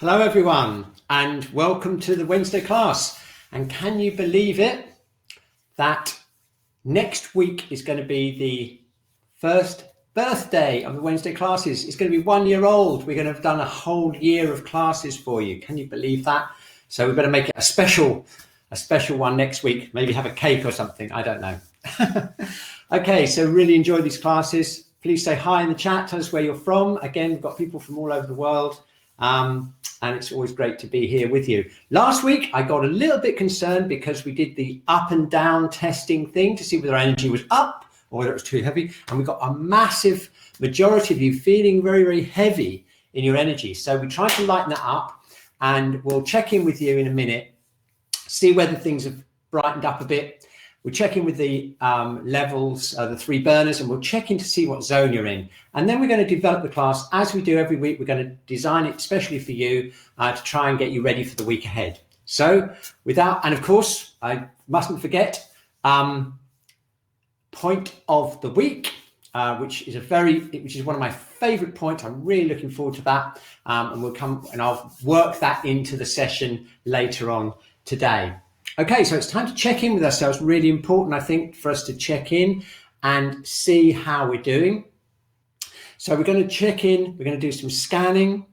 Hello everyone and welcome to the Wednesday class. And can you believe it that next week is going to be the first birthday of the Wednesday classes. It's going to be 1 year old. We're going to have done a whole year of classes for you. Can you believe that? So we better make it a special one next week. Maybe have a cake or something. I don't know. Okay, so really enjoy these classes. Please say hi in the chat. Tell us where you're from. Again, we've got people from all over the world. And it's always great to be here with you. Last week, I got a little bit concerned because we did the up and down testing thing to see whether our energy was up or whether it was too heavy. And we got a massive majority of you feeling very, very heavy in your energy. So we tried to lighten that up, and we'll check in with you in a minute, see whether things have brightened up a bit. We'll check in with the levels, the 3 burners, and we'll check in to see what zone you're in. And then we're going to develop the class as we do every week. We're going to design it especially for you to try and get you ready for the week ahead. So and of course, I mustn't forget, point of the week, which is one of my favorite points. I'm really looking forward to that. And I'll work that into the session later on today. Okay, so it's time to check in with ourselves. Really important, I think, for us to check in and see how we're doing. So we're going to check in, we're going to do some scanning.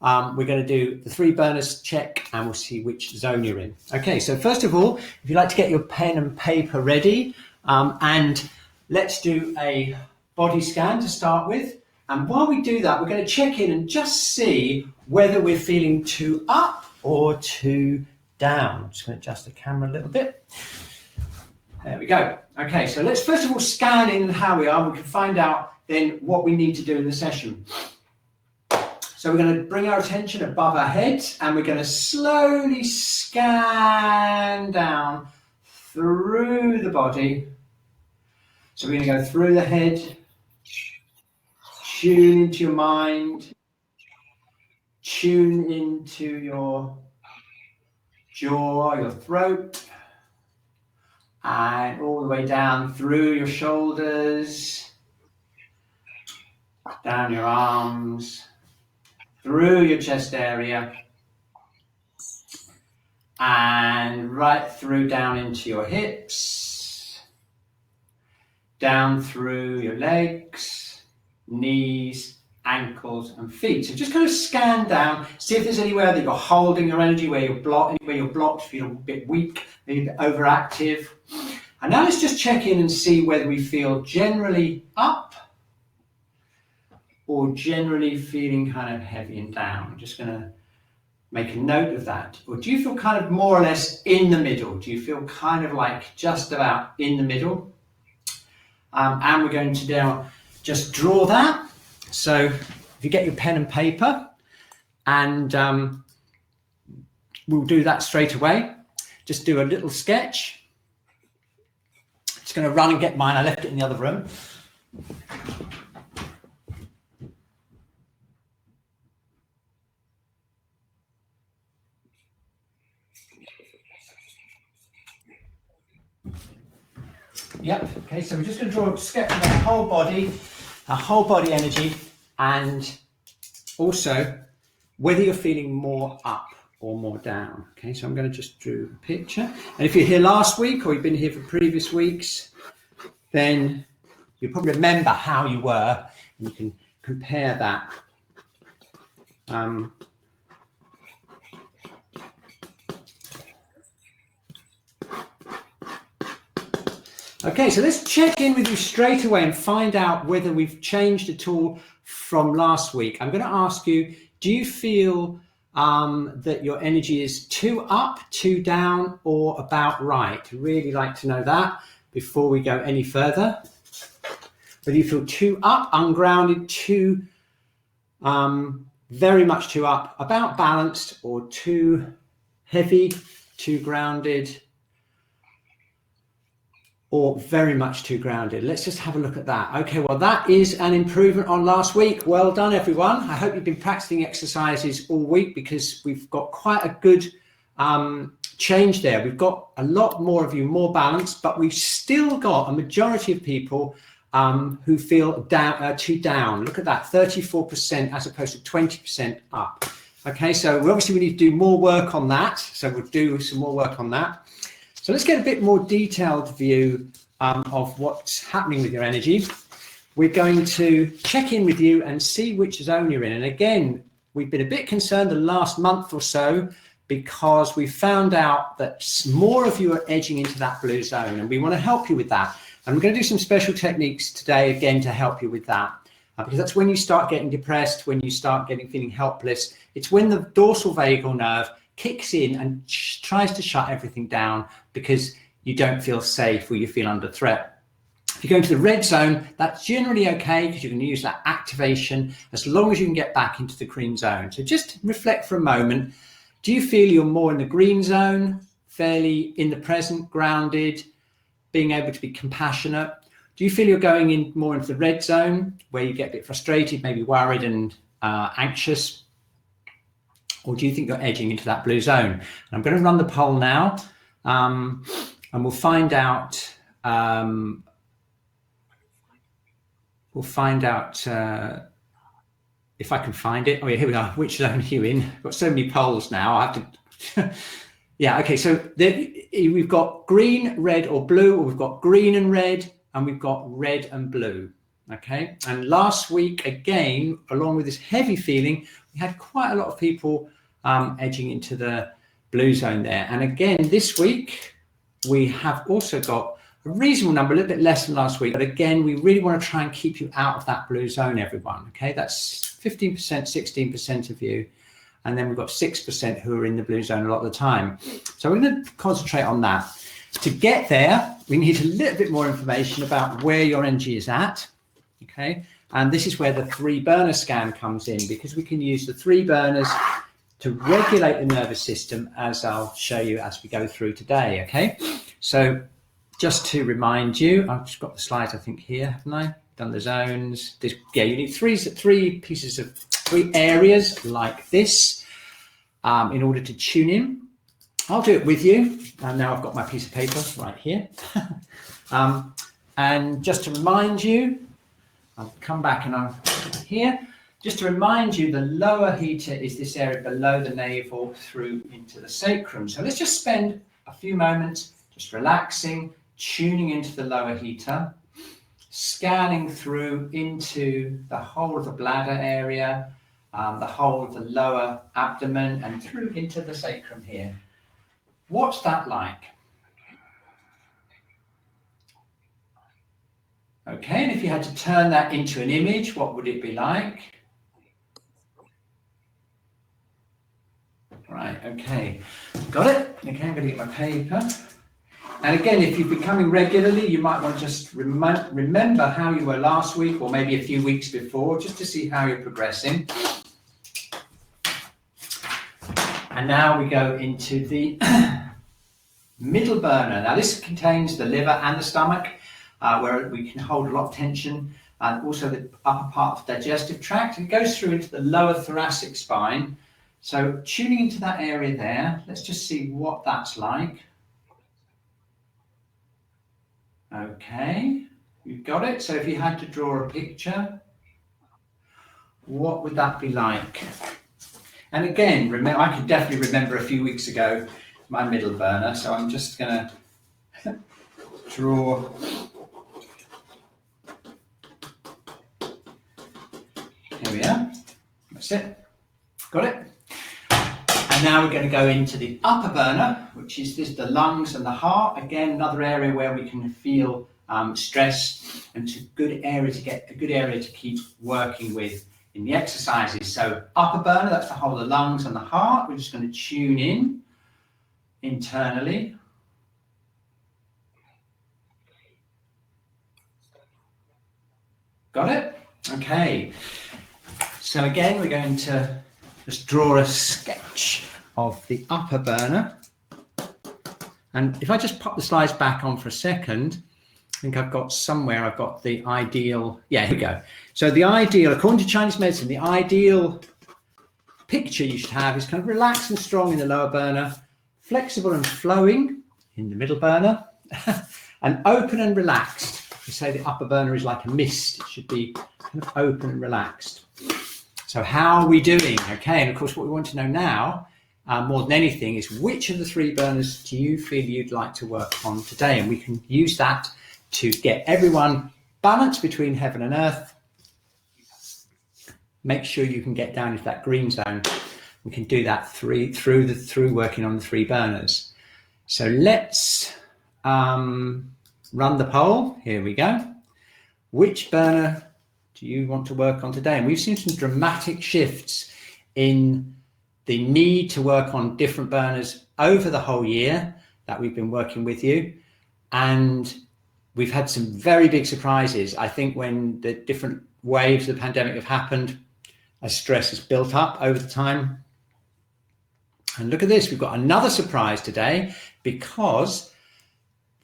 We're going to do the 3 burners check, and we'll see which zone you're in. Okay, so first of all, if you'd like to get your pen and paper ready, and let's do a body scan to start with. And while we do that, we're going to check in and just see whether we're feeling too up or too down. I'm just going to adjust the camera a little bit. There we go. Okay, so let's first of all scan in how we are. We can find out then what we need to do in the session. So we're going to bring our attention above our heads, and we're going to slowly scan down through the body. So we're going to go through the head, tune into your mind, tune into your jaw, your throat, and all the way down through your shoulders, down your arms, through your chest area, and right through down into your hips, down through your legs, knees, ankles and feet. So just kind of scan down, see if there's anywhere that you're holding your energy, where you're blocked, feel a bit weak, maybe a bit overactive. And now let's just check in and see whether we feel generally up or generally feeling kind of heavy and down. I'm just going to make a note of that. Or do you feel kind of more or less in the middle? Do you feel kind of like just about in the middle? And we're going to now just draw that. So if you get your pen and paper, and we'll do that straight away. Just do a little sketch. Just going to run and get mine. I left it in the other room. Yep. Okay. So we're just going to draw a sketch of our whole body energy, and also whether you're feeling more up or more down. Okay, so I'm going to just draw a picture. And if you're here last week or you've been here for previous weeks, then you probably remember how you were, and you can compare that. Okay, so let's check in with you straight away and find out whether we've changed at all from last week. I'm going to ask you, do you feel that your energy is too up, too down, or about right? I'd really like to know that before we go any further. Whether you feel too up, ungrounded, too very much too up, about balanced, or too heavy, too grounded, or very much too grounded. Let's just have a look at that. Okay, well, that is an improvement on last week. Well done, everyone. I hope you've been practicing exercises all week, because we've got quite a good change there. We've got a lot more of you more balanced, but we've still got a majority of people who feel too down. Look at that, 34% as opposed to 20% up. Okay, so we need to do more work on that. So we'll do some more work on that. So let's get a bit more detailed view of what's happening with your energy. We're going to check in with you and see which zone you're in. And again, we've been a bit concerned the last month or so because we found out that more of you are edging into that blue zone, and we want to help you with that. And we're going to do some special techniques today again to help you with that. Because that's when you start getting depressed, when you start feeling helpless. It's when the dorsal vagal nerve kicks in and tries to shut everything down because you don't feel safe or you feel under threat. If you go into the red zone, that's generally okay because you can use that activation as long as you can get back into the green zone. So just reflect for a moment. Do you feel you're more in the green zone, fairly in the present, grounded, being able to be compassionate? Do you feel you're going in more into the red zone where you get a bit frustrated, maybe worried and anxious? Or do you think you're edging into that blue zone? And I'm going to run the poll now, and we'll find out. If I can find it. Oh yeah, here we are. Which zone are you in? I've got so many polls now. I have to. Yeah. Okay. So we've got green, red, or blue, or we've got green and red. And we've got red and blue, okay? And last week, again, along with this heavy feeling, we had quite a lot of people edging into the blue zone there. And again, this week, we have also got a reasonable number, a little bit less than last week. But again, we really want to try and keep you out of that blue zone, everyone, okay? That's 15%, 16% of you. And then we've got 6% who are in the blue zone a lot of the time. So we're going to concentrate on that. To get there, we need a little bit more information about where your energy is at, okay? And this is where the 3 burner scan comes in, because we can use the 3 burners to regulate the nervous system, as I'll show you as we go through today, okay? So just to remind you, I've just got the slides, I think, here, haven't I? Done the zones. You need three pieces of 3 areas like this in order to tune in. I'll do it with you. And now I've got my piece of paper right here. And just to remind you, I'll come back and I'm here. Just to remind you, the lower heater is this area below the navel through into the sacrum. So let's just spend a few moments just relaxing, tuning into the lower heater, scanning through into the whole of the bladder area, the whole of the lower abdomen, and through into the sacrum here. What's that like? Okay, and if you had to turn that into an image, what would it be like? Right, okay. Got it? Okay, I'm going to get my paper. And again, if you've been coming regularly, you might want to just remember how you were last week or maybe a few weeks before, just to see how you're progressing. And now we go into the middle burner. Now this contains the liver and the stomach, where we can hold a lot of tension, and also the upper part of the digestive tract. It goes through into the lower thoracic spine. So tuning into that area there, let's just see what that's like. Okay, you've got it. So if you had to draw a picture, what would that be like? And again, remember, I can definitely remember a few weeks ago my middle burner, so I'm just going to draw. Here we are. That's it. Got it. And now we're going to go into the upper burner, which is the lungs and the heart. Again, another area where we can feel stress, and it's a good area to keep working with in the exercises. So upper burner, that's the whole of the lungs and the heart. We're just going to tune in internally. Got it? Okay. So again, we're going to just draw a sketch of the upper burner. And if I just pop the slides back on for a second, I think I've got the ideal. Yeah, here we go. So the ideal, according to Chinese medicine, the ideal picture you should have is kind of relaxed and strong in the lower burner, flexible and flowing in the middle burner, and open and relaxed. We say the upper burner is like a mist. It should be kind of open and relaxed. So how are we doing? Okay, and of course what we want to know now, more than anything, is which of the 3 burners do you feel you'd like to work on today? And we can use that to get everyone balanced between heaven and earth. Make sure you can get down into that green zone. We can do that through working on the 3 burners. So let's run the poll. Here we go. Which burner do you want to work on today? And we've seen some dramatic shifts in the need to work on different burners over the whole year that we've been working with you. And we've had some very big surprises. I think when the different waves of the pandemic have happened, as stress has built up over the time. And look at this, we've got another surprise today because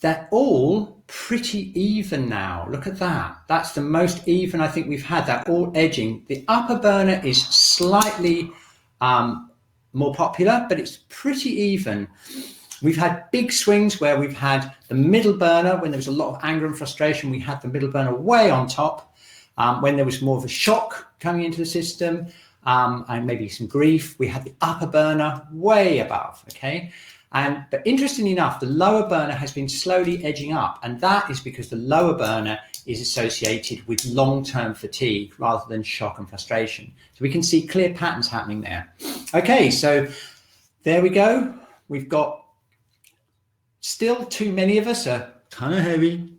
they're all pretty even now. Look at that. That's the most even I think we've had. They're all edging. The upper burner is slightly more popular, but it's pretty even. We've had big swings where we've had the middle burner, when there was a lot of anger and frustration, we had the middle burner way on top. When there was more of a shock coming into the system and maybe some grief, we had the upper burner way above, okay? But interestingly enough, the lower burner has been slowly edging up, and that is because the lower burner is associated with long-term fatigue rather than shock and frustration. So we can see clear patterns happening there. Okay, so there we go. We've got still too many of us are kind of heavy.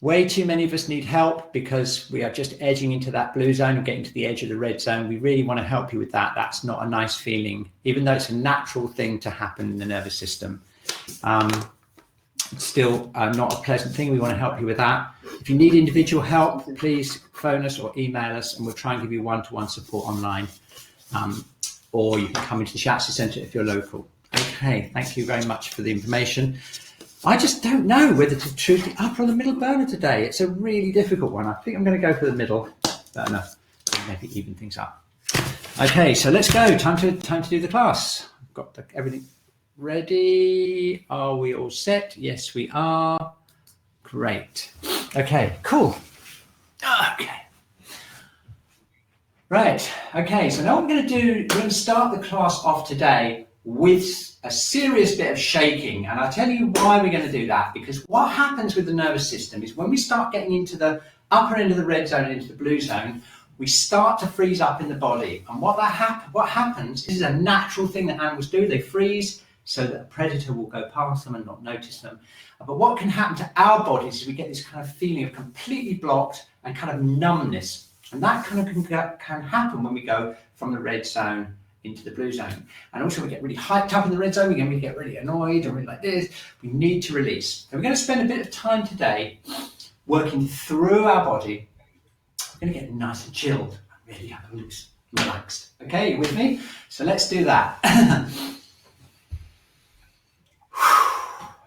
Way too many of us need help because we are just edging into that blue zone and getting to the edge of the red zone. We really want to help you with that. That's not a nice feeling, even though it's a natural thing to happen in the nervous system. It's still not a pleasant thing. We want to help you with that. If you need individual help, please phone us or email us, and we'll try and give you one-to-one support online. Or you can come into the Shiatsu Centre if you're local. Okay, thank you very much for the information. I just don't know whether to choose the upper or the middle burner today. It's a really difficult one. I think I'm going to go for the middle burner, maybe even things up. Okay, so let's go. Time to do the class. I've got everything ready. Are we all set? Yes, we are. Great. Okay, cool. Okay. Right. Okay, so now what we're going to do, we're going to start the class off today with a serious bit of shaking, and I'll tell you why we're going to do that, because what happens with the nervous system is when we start getting into the upper end of the red zone and into the blue zone, we start to freeze up in the body. And what happens is a natural thing that animals do. They freeze so that a predator will go past them and not notice them. But what can happen to our bodies is we get this kind of feeling of completely blocked and kind of numbness, and that kind of can happen when we go from the red zone into the blue zone. And also we get really hyped up in the red zone, we get really annoyed and really like this. We need to release. So we're going to spend a bit of time today working through our body. We're going to get nice and chilled, really have a loose, relaxed. Okay, you with me? So let's do that.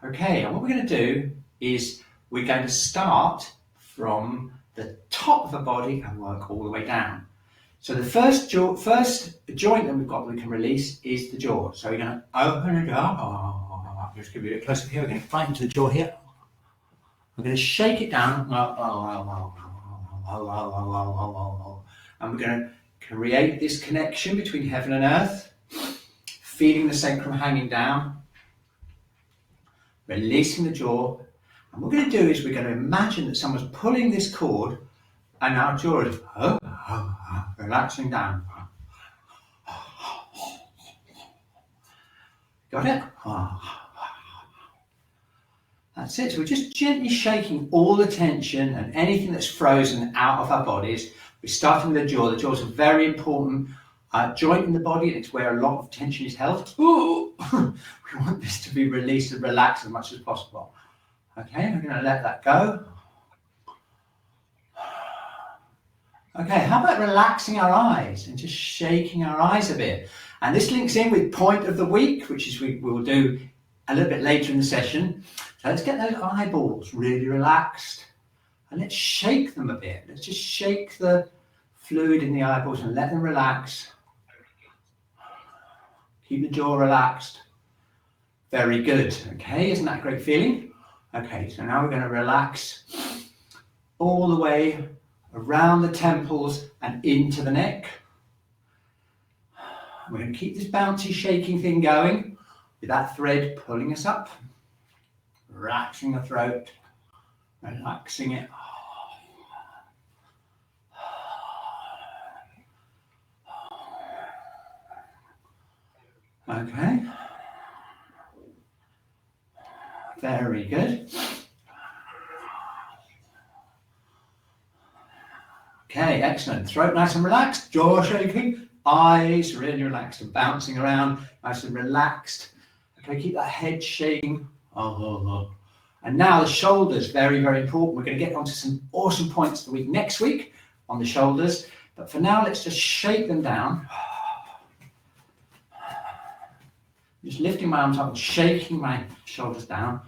Okay, and what we're going to do is we're going to start from the top of the body and work all the way down. So the first joint that we've got that we can release is the jaw. So we're going to open the jaw. Just give you a close up here. We're going to bite into the jaw here. We're going to shake it down. And we're going to create this connection between heaven and earth, feeling the sacrum hanging down, releasing the jaw. And what we're going to do is we're going to imagine that someone's pulling this cord and our jaw is relaxing down. Got it? That's it. So we're just gently shaking all the tension and anything that's frozen out of our bodies. We're starting with the jaw. The jaw is a very important joint in the body, and it's where a lot of tension is held. Ooh. We want this to be released and relaxed as much as possible. Okay, we're going to let that go. Okay, how about relaxing our eyes and just shaking our eyes a bit? And this links in with point of the week, which is we will do a little bit later in the session. So let's get those eyeballs really relaxed and let's shake them a bit. Let's just shake the fluid in the eyeballs and let them relax. Keep the jaw relaxed. Very good. Okay, isn't that a great feeling? Okay, so now we're going to relax all the way around the temples and into the neck. We're going to keep this bouncy, shaking thing going with that thread pulling us up, relaxing the throat, relaxing it. Okay. Very good. Okay, excellent. Throat nice and relaxed, jaw shaking, eyes really relaxed and bouncing around, nice and relaxed. Okay, keep that head shaking. And now the shoulders, very, very important. We're going to get onto some awesome points the week next week on the shoulders. But for now, let's just shake them down. Just lifting my arms up and shaking my shoulders down.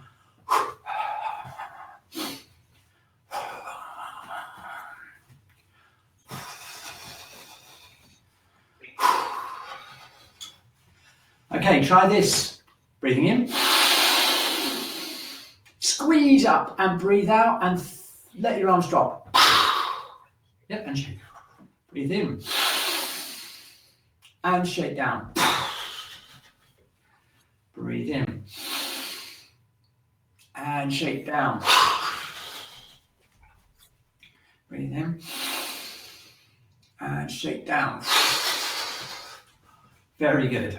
Okay, try this. Breathing in. Squeeze up and breathe out and let your arms drop. Yep, and shake. Breathe in. And shake down. Breathe in. And shake down. Breathe in. And shake down. Very good.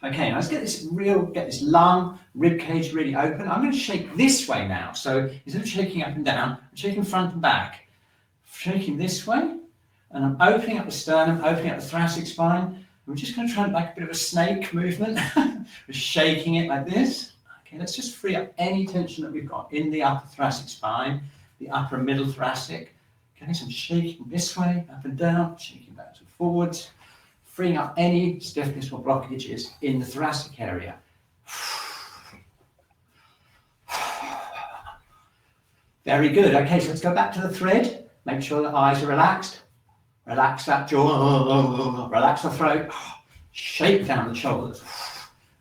Okay, let's get this lung, rib cage really open. I'm going to shake this way now. So instead of shaking up and down, I'm shaking front and back. Shaking this way, and I'm opening up the sternum, opening up the thoracic spine. We're just going to try like a bit of a snake movement. We're shaking it like this. Okay, let's just free up any tension that we've got in the upper thoracic spine, the upper and middle thoracic. Okay, so I'm shaking this way, up and down, shaking backwards and forwards, freeing up any stiffness or blockages in the thoracic area. Very good. Okay, so let's go back to the thread. Make sure the eyes are relaxed. Relax that jaw, relax the throat, shake down the shoulders,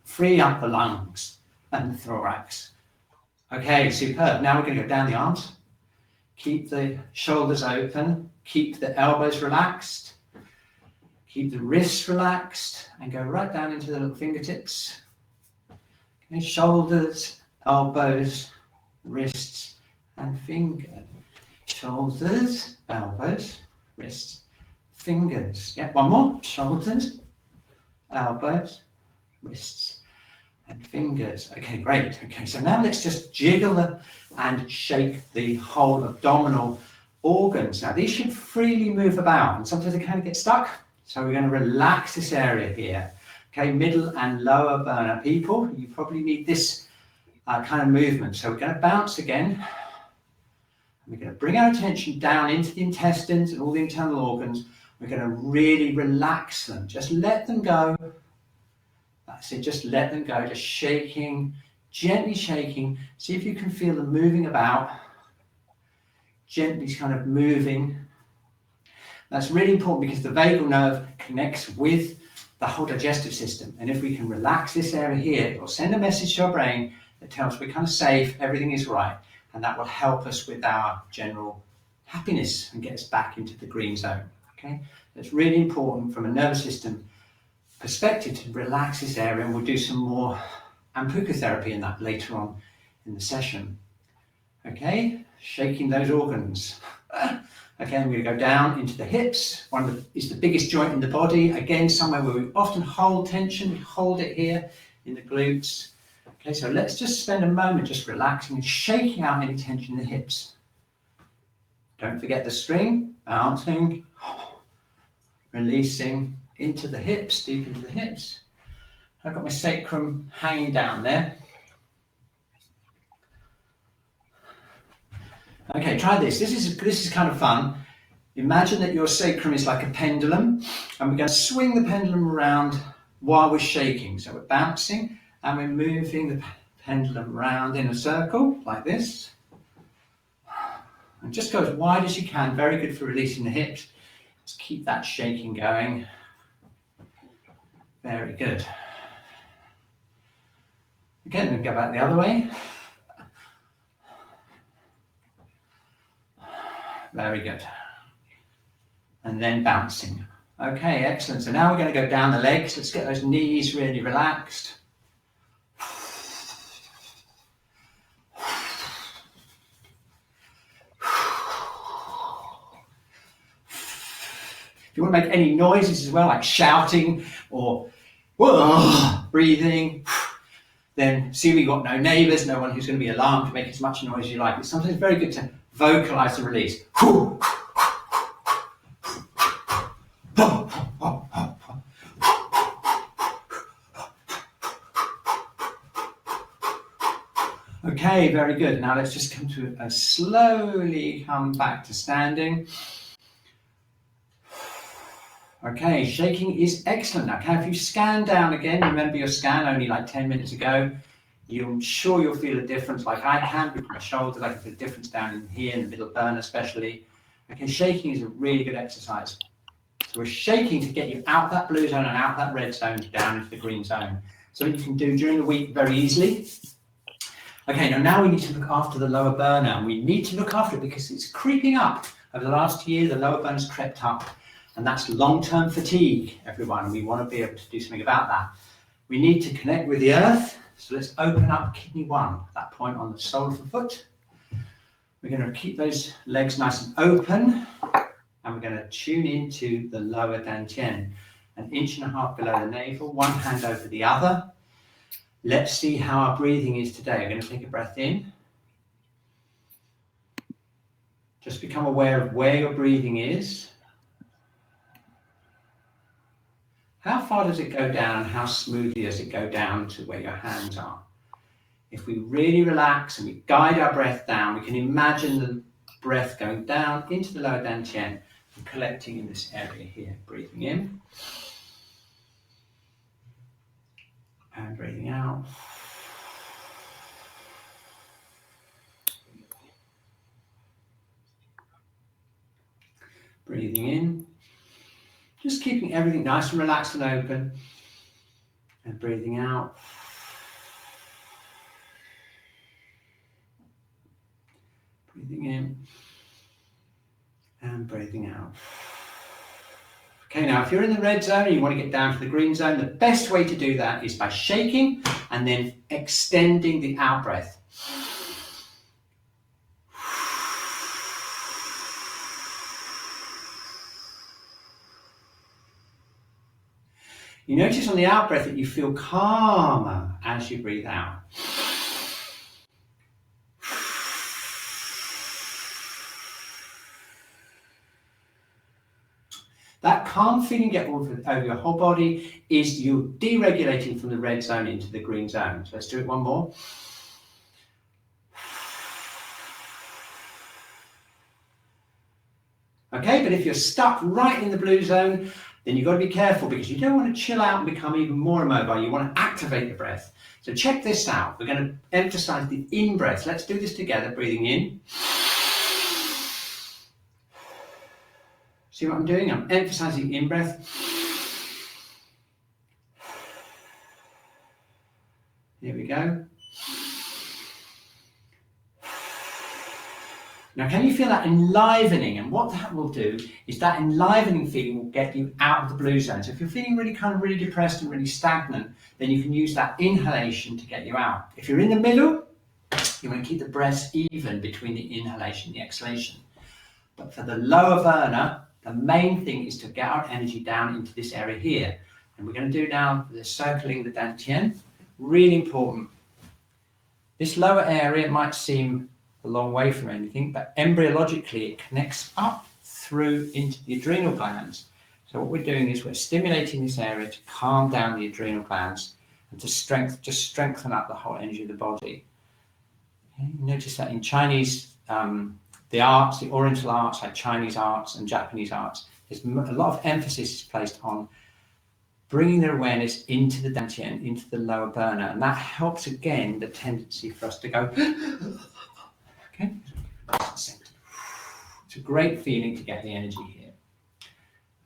free up the lungs and the thorax. Okay, superb. Now we're going to go down the arms. Keep the shoulders open, keep the elbows relaxed, keep the wrists relaxed, and go right down into the little fingertips. Okay, shoulders, elbows, wrists, and fingers. Shoulders, elbows, wrists, fingers. Yeah, one more. Shoulders, elbows, wrists, and fingers. Okay, great. Okay, so now let's just jiggle and shake the whole abdominal organs. Now these should freely move about, and sometimes they kind of get stuck. So we're going to relax this area here. Okay, middle and lower burner people, you probably need this kind of movement. So we're going to bounce again. We're going to bring our attention down into the intestines and all the internal organs. We're going to really relax them. Just let them go. That's it. Just let them go. Just shaking, gently shaking. See if you can feel them moving about. Gently kind of moving. That's really important because the vagal nerve connects with the whole digestive system. And if we can relax this area here, it will send a message to our brain that tells us we're kind of safe, everything is right. And that will help us with our general happiness and get us back into the green zone. Okay, it's really important from a nervous system perspective to relax this area, and we'll do some more Anpuka therapy in that later on in the session. Okay, shaking those organs. Okay, I'm going to go down into the hips. Is the biggest joint in the body. Again, somewhere where we often hold tension. We hold it here in the glutes. Okay, so let's just spend a moment just relaxing and shaking out any tension in the hips. Don't forget the string, bouncing, releasing into the hips, deep into the hips. I've got my sacrum hanging down there. Okay, try this. This is kind of fun. Imagine that your sacrum is like a pendulum, and we're going to swing the pendulum around while we're shaking. So we're bouncing and we're moving the pendulum around in a circle like this. And just go as wide as you can. Very good for releasing the hips. Just keep that shaking going. Very good. Again, we'll go back the other way. Very good. And then bouncing. Okay, excellent. So now we're going to go down the legs. Let's get those knees really relaxed. If you want to make any noises as well, like shouting or breathing, then see we've got no neighbours, no one who's going to be alarmed to make as much noise as you like. It's sometimes very good to vocalise the release. Okay, very good. Now let's just come to slowly come back to standing. Okay, shaking is excellent. Now, if you scan down again, remember your scan only like 10 minutes ago, I'm sure you'll feel a difference like I can with my shoulders. I can feel a difference down in here, in the middle burner especially. Okay, shaking is a really good exercise. So we're shaking to get you out that blue zone and out that red zone down into the green zone. Something you can do during the week very easily. Okay, now we need to look after the lower burner, and we need to look after it because it's creeping up. Over the last year, the lower burner's crept up, and that's long-term fatigue, everyone. We want to be able to do something about that. We need to connect with the earth, so let's open up kidney 1, that point on the sole of the foot. We're going to keep those legs nice and open, and we're going to tune into the lower dantian, 1.5 inches below the navel, one hand over the other. Let's see how our breathing is today. I'm going to take a breath in. Just become aware of where your breathing is. How far does it go down and how smoothly does it go down to where your hands are? If we really relax and we guide our breath down, we can imagine the breath going down into the lower dantian and collecting in this area here. Breathing in. And breathing out. Breathing in. Just keeping everything nice and relaxed and open. And breathing out. Breathing in. And breathing out. Okay, now if you're in the red zone and you want to get down to the green zone, the best way to do that is by shaking and then extending the out breath. You notice on the out breath that you feel calmer as you breathe out. That calm feeling you get over your whole body is you deregulating from the red zone into the green zone. So let's do it one more. Okay, but if you're stuck right in the blue zone, then you've got to be careful because you don't want to chill out and become even more immobile. You want to activate the breath. So check this out. We're going to emphasize the in breath. Let's do this together, breathing in. See what I'm doing? I'm emphasizing in breath. Here we go. Now, can you feel that enlivening? And what that will do is that enlivening feeling will get you out of the blue zone. So if you're feeling really depressed and really stagnant, then you can use that inhalation to get you out. If you're in the middle, you want to keep the breaths even between the inhalation and the exhalation. But for the lower burner, the main thing is to get our energy down into this area here. And we're going to do now the circling the dantian. Really important. This lower area might seem a long way from anything, but embryologically it connects up through into the adrenal glands. So what we're doing is we're stimulating this area to calm down the adrenal glands and to strengthen up the whole energy of the body. Okay, notice that in Chinese, the arts, the Oriental arts, like Chinese arts and Japanese arts, there's a lot of emphasis is placed on bringing their awareness into the dantian, into the lower burner, and that helps again the tendency for us to go. Okay, it's a great feeling to get the energy here.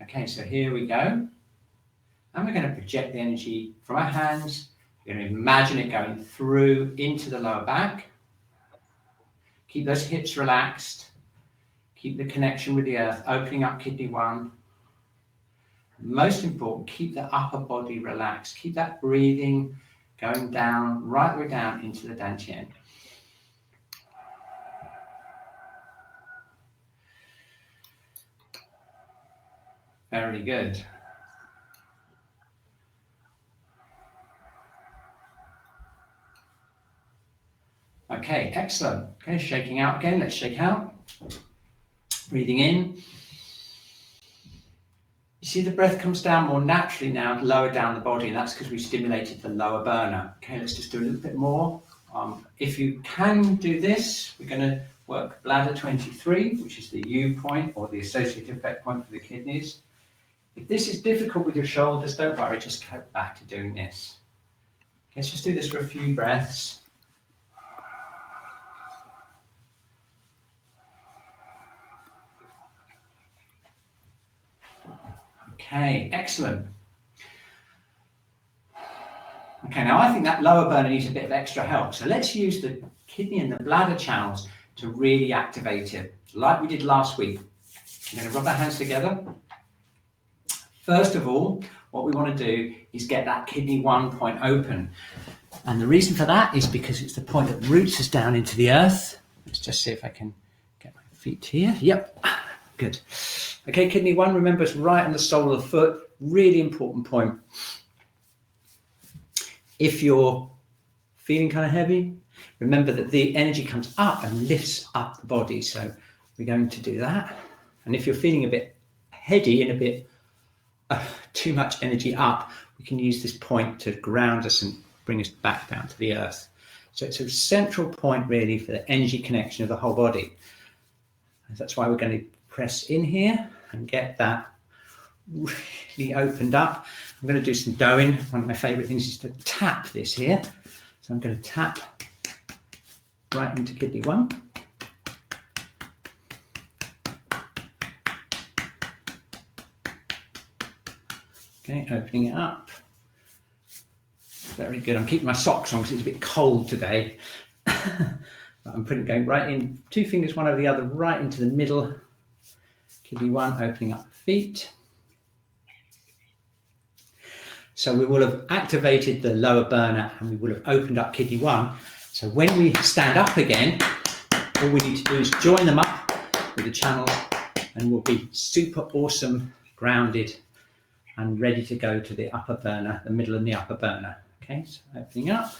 Okay, so here we go, and we're going to project the energy from our hands. We're going to imagine it going through into the lower back. Keep those hips relaxed. Keep the connection with the earth, opening up kidney 1. Most important, keep the upper body relaxed. Keep that breathing going down, right the way down into the dantian. Very good. Okay, excellent. Okay, shaking out again. Let's shake out. Breathing in. You see the breath comes down more naturally now, lower down the body, and that's because we stimulated the lower burner. Okay, let's just do a little bit more. If you can do this, we're going to work bladder 23, which is the U point or the associative effect point for the kidneys. If this is difficult with your shoulders, don't worry, just go back to doing this. Okay, let's just do this for a few breaths. Okay, excellent. Okay, now I think that lower burner needs a bit of extra help. So let's use the kidney and the bladder channels to really activate it, like we did last week. I'm going to rub our hands together. First of all, what we want to do is get that kidney 1 point open. And the reason for that is because it's the point that roots us down into the earth. Let's just see if I can get my feet here. Yep, good. Okay, kidney 1, remember, it's right on the sole of the foot. Really important point. If you're feeling kind of heavy, remember that the energy comes up and lifts up the body. So we're going to do that. And if you're feeling a bit heady and a bit too much energy up, we can use this point to ground us and bring us back down to the earth. So it's a central point really for the energy connection of the whole body. That's why we're going to press in here and get that really opened up. I'm going to do some doing. One of my favorite things is to tap this here. So I'm going to tap right into kidney 1. Okay, opening it up. Very good. I'm keeping my socks on because it's a bit cold today. I'm going right in, 2 fingers one over the other, right into the middle. Kidney 1, opening up the feet. So we will have activated the lower burner and we will have opened up kidney 1. So when we stand up again, all we need to do is join them up with the channels and we'll be super awesome, grounded and ready to go to the upper burner, the middle and the upper burner. Okay, so opening up.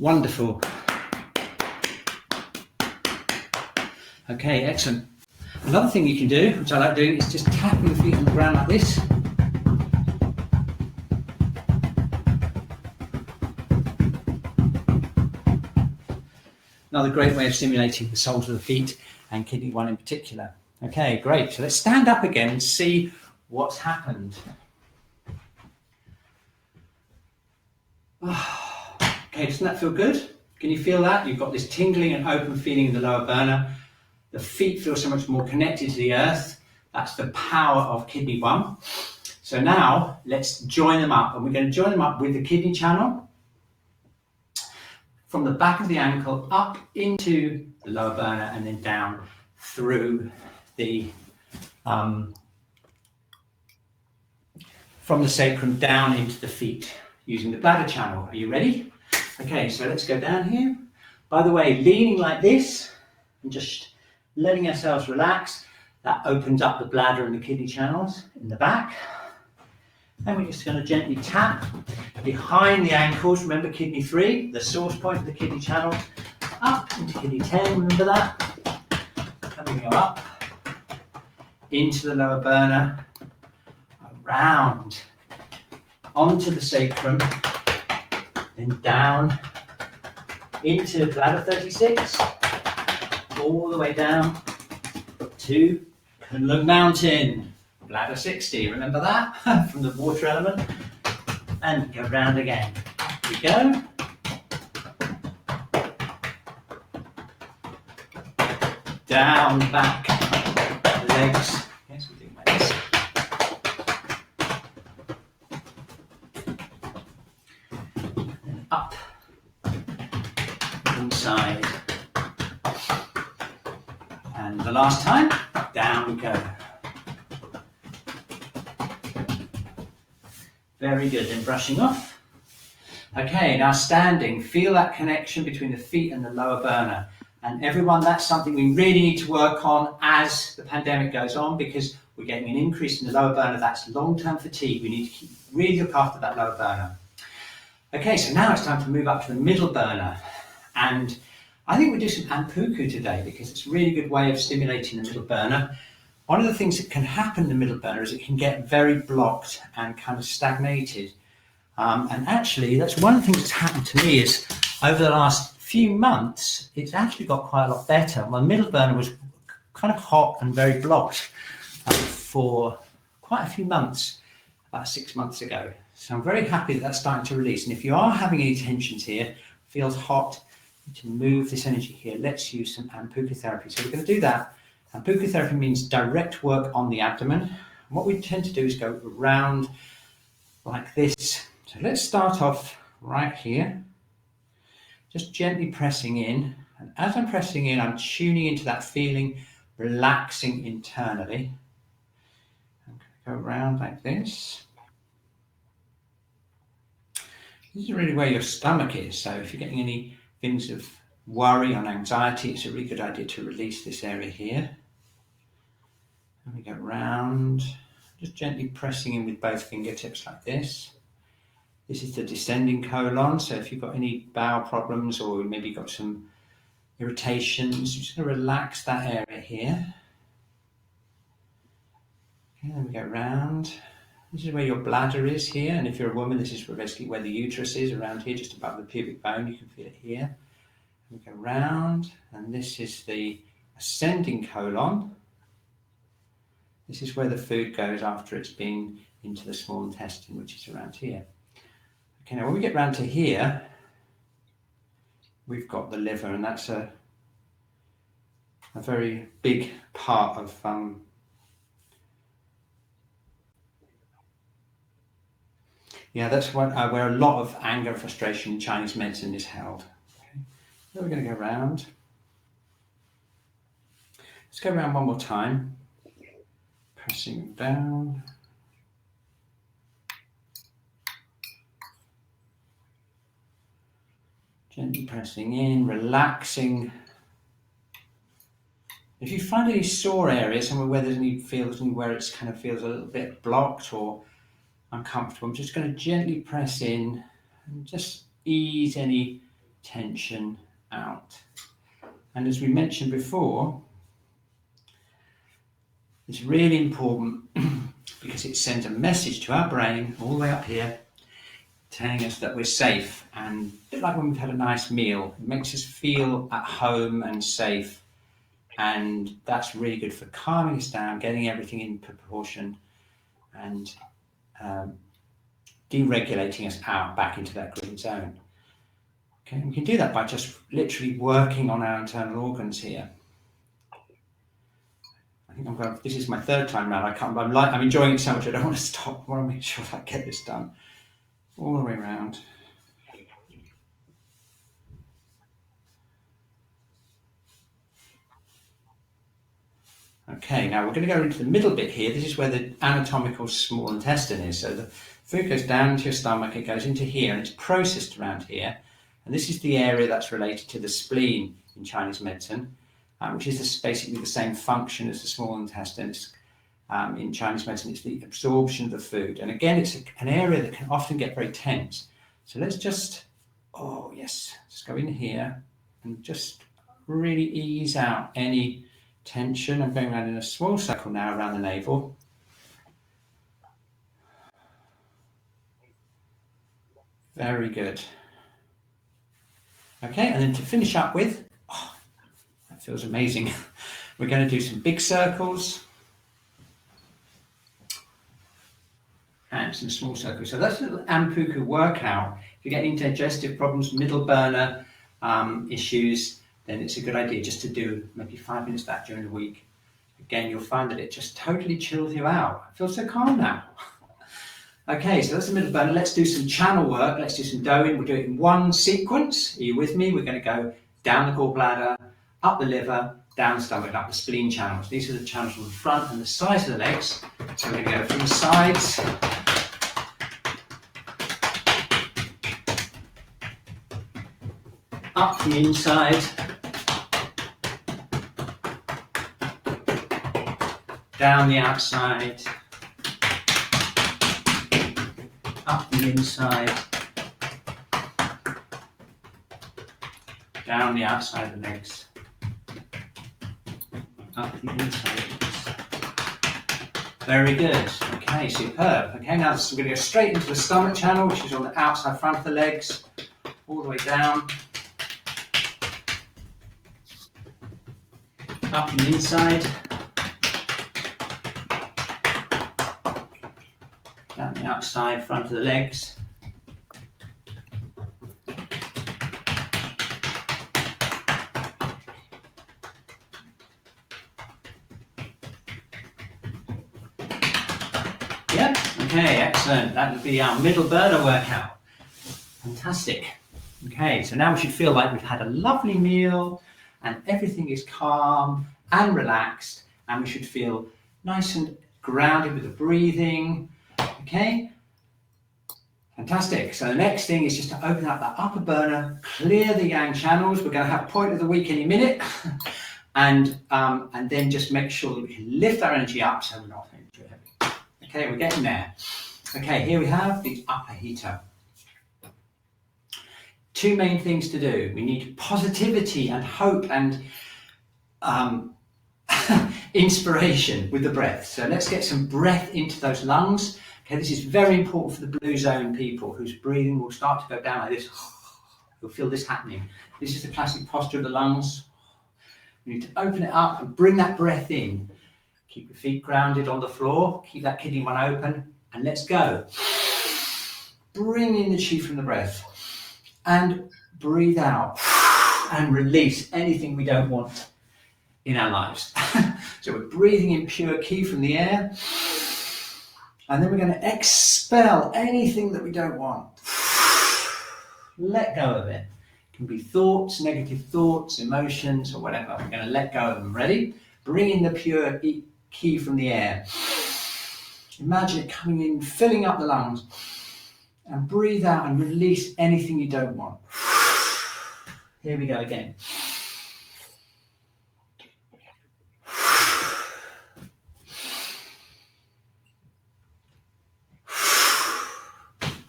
Wonderful. Okay, excellent. Another thing you can do, which I like doing, is just tapping the feet on the ground like this. Another great way of stimulating the soles of the feet and kidney 1 in particular. Okay, great. So let's stand up again and see what's happened. Okay, doesn't that feel good? Can you feel that? You've got this tingling and open feeling in the lower burner. The feet feel so much more connected to the earth. That's the power of kidney 1. So now let's join them up, and we're going to join them up with the kidney channel from the back of the ankle up into the lower burner and then down through the from the sacrum down into the feet using the bladder channel. Are you ready? Okay, so let's go down here. By the way, leaning like this and just letting ourselves relax, that opens up the bladder and the kidney channels in the back. And we're just going to gently tap behind the ankles. Remember kidney 3, the source point of the kidney channel, up into kidney 10, remember that? And we go up into the lower burner, around onto the sacrum, then down into bladder 36, all the way down to Kunlun Mountain, bladder 60, remember that from the water element, and go round again. Here we go. Down, back, legs. Yes, we're doing like this. And up inside. And the last time, down we go. Very good, then brushing off. Okay, now standing, feel that connection between the feet and the lower burner. And everyone, that's something we really need to work on as the pandemic goes on, because we're getting an increase in the lower burner. That's long-term fatigue. We need to really look after that lower burner. Okay, so now it's time to move up to the middle burner. And I think we'll do some Anpuku today because it's a really good way of stimulating the middle burner. One of the things that can happen in the middle burner is it can get very blocked and kind of stagnated. And actually, that's one of the things that's happened to me is over the last few months, it's actually got quite a lot better. My middle burner was kind of hot and very blocked for quite a few months, about 6 months ago. So I'm very happy that that's starting to release. And if you are having any tensions here, feels hot, to move this energy here, let's use some Anpuku therapy. So we're going to do that. Anpuku therapy means direct work on the abdomen. And what we tend to do is go around like this. So let's start off right here, just gently pressing in. And as I'm pressing in, I'm tuning into that feeling, relaxing internally. I'm going to go around like this. This is really where your stomach is. So if you're getting any things of worry or anxiety, it's a really good idea to release this area here. And we go round, just gently pressing in with both fingertips like this. This is the descending colon, so if you've got any bowel problems or maybe you've got some irritations, you're just going to relax that area here. Okay, then we go round. This is where your bladder is here, and if you're a woman, this is basically where the uterus is, around here, just above the pubic bone. You can feel it here. We go round, and this is the ascending colon. This is where the food goes after it's been into the small intestine, which is around here. Okay, now when we get round to here, we've got the liver, and that's a very big part of that's where a lot of anger and frustration in Chinese medicine is held. Okay. Then we're going to go around. Let's go around one more time. Pressing down. Gently pressing in, relaxing. If you find any sore areas, somewhere where there's any feels where it's kind of feels a little bit blocked or uncomfortable, I'm just going to gently press in and just ease any tension out. And as we mentioned before, it's really important because it sends a message to our brain all the way up here telling us that we're safe, and a bit like when we've had a nice meal, it makes us feel at home and safe, and that's really good for calming us down, getting everything in proportion, and deregulating us out back into that green zone. Okay, and we can do that by just literally working on our internal organs here. I think this is my third time round. I'm enjoying it so much I don't want to stop. I want to make sure I get this done all the way around. Okay, now we're going to go into the middle bit here. This is where the anatomical small intestine is. So the food goes down into your stomach, it goes into here, and it's processed around here. And this is the area that's related to the spleen in Chinese medicine, which is basically the same function as the small intestine. In Chinese medicine, it's the absorption of the food. And again, it's an area that can often get very tense. So let's just go in here and just really ease out any tension. I'm going around in a small circle now around the navel. Very good. Okay, and then to finish up with, that feels amazing. We're going to do some big circles and some small circles. So that's a little Anpuku workout. If you're getting digestive problems, middle burner issues, then it's a good idea just to do maybe 5 minutes of that during the week. Again, you'll find that it just totally chills you out. I feel so calm now. Okay, so that's the middle burner. Let's do some channel work. Let's do some doing. We'll do it in one sequence. Are you with me? We're going to go down the gallbladder, up the liver, down the stomach, up the spleen channels. These are the channels on the front and the sides of the legs. So we're going to go from the sides, up the inside, down the outside, up the inside, down the outside of the legs, up the inside of the legs. Very good. Okay, superb. Okay, now we're going to go straight into the stomach channel, which is on the outside front of the legs, all the way down, up the inside, down the outside front of the legs, yep, okay, excellent. That would be our middle burner workout. Fantastic. Okay, so now we should feel like we've had a lovely meal and everything is calm and relaxed, and we should feel nice and grounded with the breathing. Okay, fantastic. So the next thing is just to open up that upper burner, clear the yang channels. We're going to have point of the week any minute, and then just make sure that we can lift our energy up so we're not feeling too heavy. Okay, we're getting there. Okay, here we have the upper heater. Two main things to do. We need positivity and hope and inspiration with the breath. So let's get some breath into those lungs. Okay, this is very important for the blue zone people whose breathing will start to go down like this. You'll feel this happening. This is the classic posture of the lungs. We need to open it up and bring that breath in. Keep your feet grounded on the floor. Keep that kidney one open, and let's go. Bring in the chi from the breath. And breathe out and release anything we don't want in our lives. So we're breathing in pure Qi from the air, and then we're going to expel anything that we don't want. Let go of it. It can be thoughts, negative thoughts, emotions, or whatever. We're going to let go of them. Ready? Bring in the pure Qi from the air. Imagine it coming in, filling up the lungs. And breathe out and release anything you don't want. Here we go again.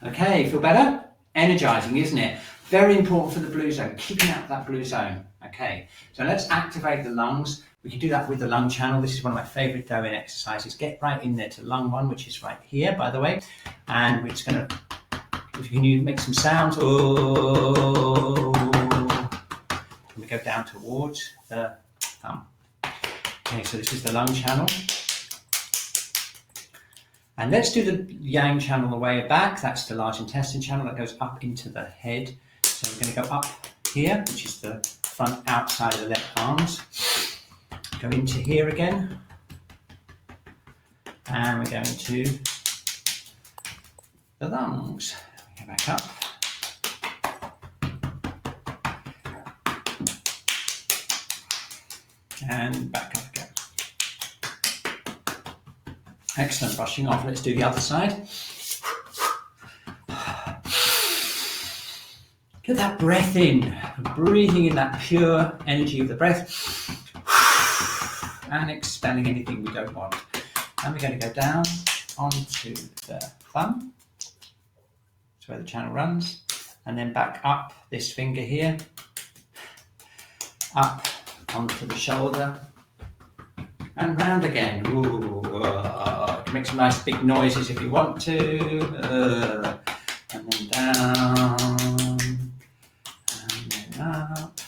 Okay, feel better? Energizing, isn't it? Very important for the blue zone, keeping out that blue zone. Okay, so let's activate the lungs. We can do that with the lung channel. This is one of my favorite doing exercises. Get right in there to lung one, which is right here, by the way. And we're just going to, if you can make some sounds. Oh, can we go down towards the thumb? Okay, so this is the lung channel. And let's do the yang channel on the way back. That's the large intestine channel that goes up into the head. So we're going to go up here, which is the front outside of the left arms. Go into here again. And we're going to the lungs. Go back up. And back up again. Excellent, brushing off. Let's do the other side. Get that breath in, breathing in that pure energy of the breath, and expelling anything we don't want. And we're going to go down onto the thumb. That's where the channel runs. And then back up this finger here, up onto the shoulder, and round again. Ooh, make some nice big noises if you want to. And then down, and then up.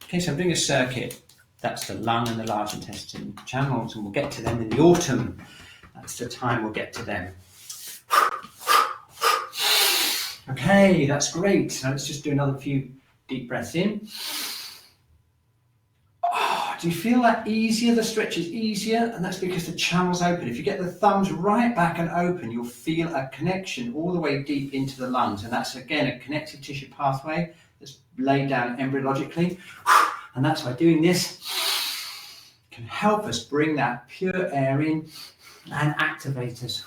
Okay, so I'm doing a circuit. That's the lung and the large intestine channels, and we'll get to them in the autumn. That's the time we'll get to them. Okay, that's great. Now let's just do another few deep breaths in. Oh, Do you feel that easier? The stretch is easier, and that's because the channel's open. If you get the thumbs right back and open, you'll feel a connection all the way deep into the lungs, and that's again a connective tissue pathway that's laid down embryologically, and that's why doing this can help us bring that pure air in and activate us.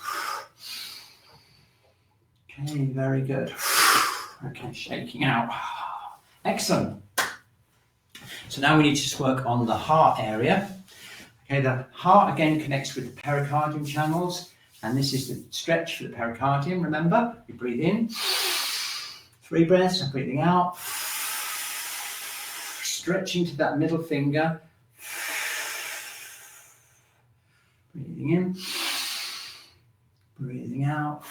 Okay, very good. Okay, shaking out. Excellent. So now we need to just work on the heart area. Okay, the heart again connects with the pericardium channels, and this is the stretch for the pericardium. Remember, we breathe in, 3 breaths, and breathing out, stretching to that middle finger, breathing in, breathing out,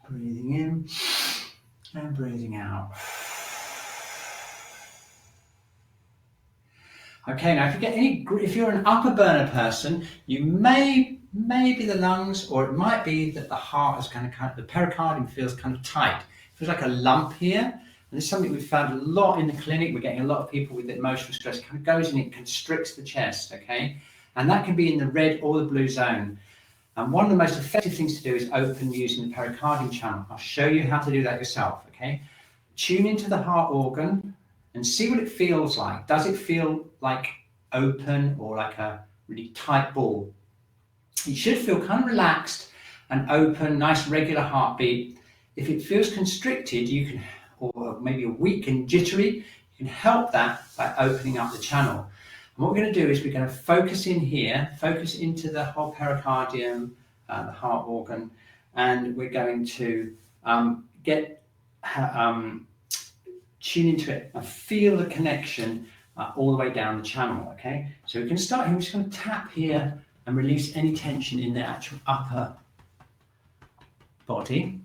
breathing in and breathing out. Okay, now if you're an upper burner person, you may be the lungs, or it might be that the heart is the pericardium feels kind of tight. It feels like a lump here. And this is something we've found a lot in the clinic. We're getting a lot of people with emotional stress. It kind of goes in, it constricts the chest, okay? And that can be in the red or the blue zone. And one of the most effective things to do is open using the pericardium channel. I'll show you how to do that yourself, okay? Tune into the heart organ and see what it feels like. Does it feel like open or like a really tight ball? You should feel kind of relaxed and open, nice regular heartbeat. If it feels constricted, you can, or maybe weak and jittery, you can help that by opening up the channel. And what we're going to do is we're going to focus in here, focus into the whole pericardium, the heart organ, and we're going to tune into it and feel the connection all the way down the channel, okay? So we can start here, we're just going to tap here and release any tension in the actual upper body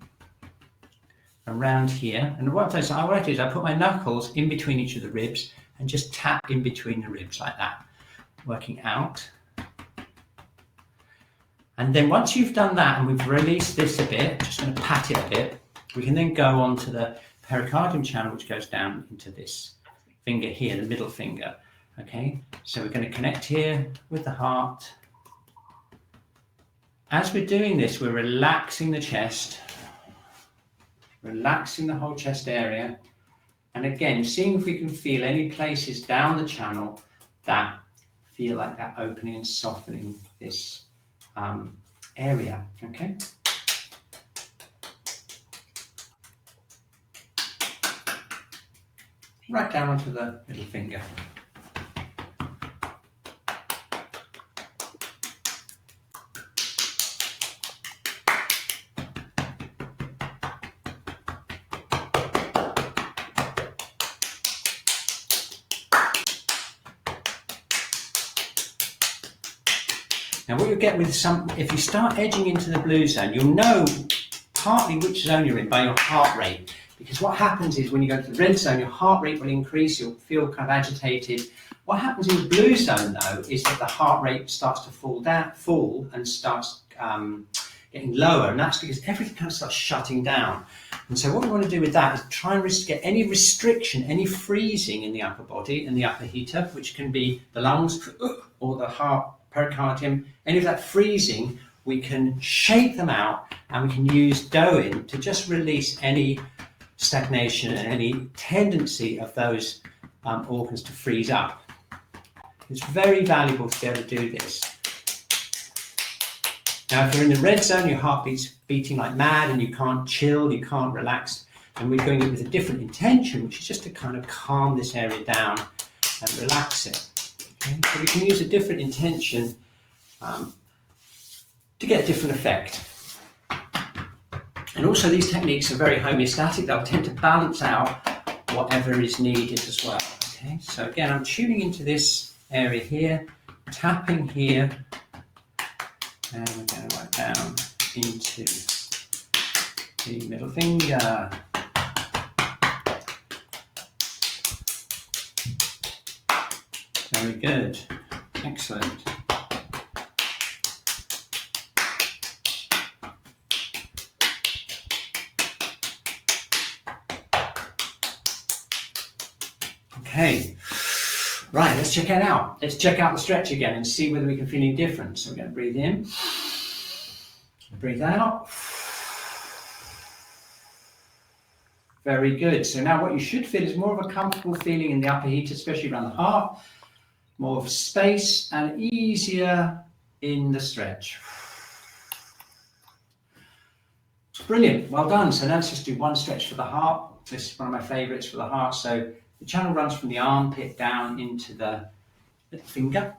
around here. And what I do is I put my knuckles in between each of the ribs and just tap in between the ribs like that, working out. And then once you've done that and we've released this a bit, just going to pat it a bit, we can then go on to the pericardium channel, which goes down into this finger here, the middle finger. Okay, so we're going to connect here with the heart. As we're doing this, we're relaxing the chest, relaxing the whole chest area, and again, seeing if we can feel any places down the channel that feel like that opening and softening this area. Okay. Right down onto the middle finger. Now what you'll get with if you start edging into the blue zone, you'll know partly which zone you're in by your heart rate. Because what happens is when you go to the red zone, your heart rate will increase, you'll feel kind of agitated. What happens in the blue zone though, is that the heart rate starts to fall and starts getting lower, and that's because everything kind of starts shutting down. And so what we want to do with that is try and get any restriction, any freezing in the upper body and the upper heater, which can be the lungs or the heart, pericardium, any of that freezing, we can shake them out and we can use Doin to just release any stagnation and any tendency of those organs to freeze up. It's very valuable to be able to do this. Now, if you're in the red zone, your heartbeat's beating like mad and you can't chill, you can't relax, and we're going in with a different intention, which is just to kind of calm this area down and relax it. Okay? So we can use a different intention to get a different effect. And also these techniques are very homeostatic. They'll tend to balance out whatever is needed as well. Okay, so again, I'm tuning into this area here, tapping here, and we're going to right down into the middle finger. Very good. Excellent. Okay. Right, let's check it out. Let's check out the stretch again and see whether we can feel any difference. So we're going to breathe in, breathe out. Very good. So now what you should feel is more of a comfortable feeling in the upper heat, especially around the heart, more of space and easier in the stretch. Brilliant, well done. So now let's just do one stretch for the heart. This is one of my favorites for the heart. So the channel runs from the armpit down into the little finger.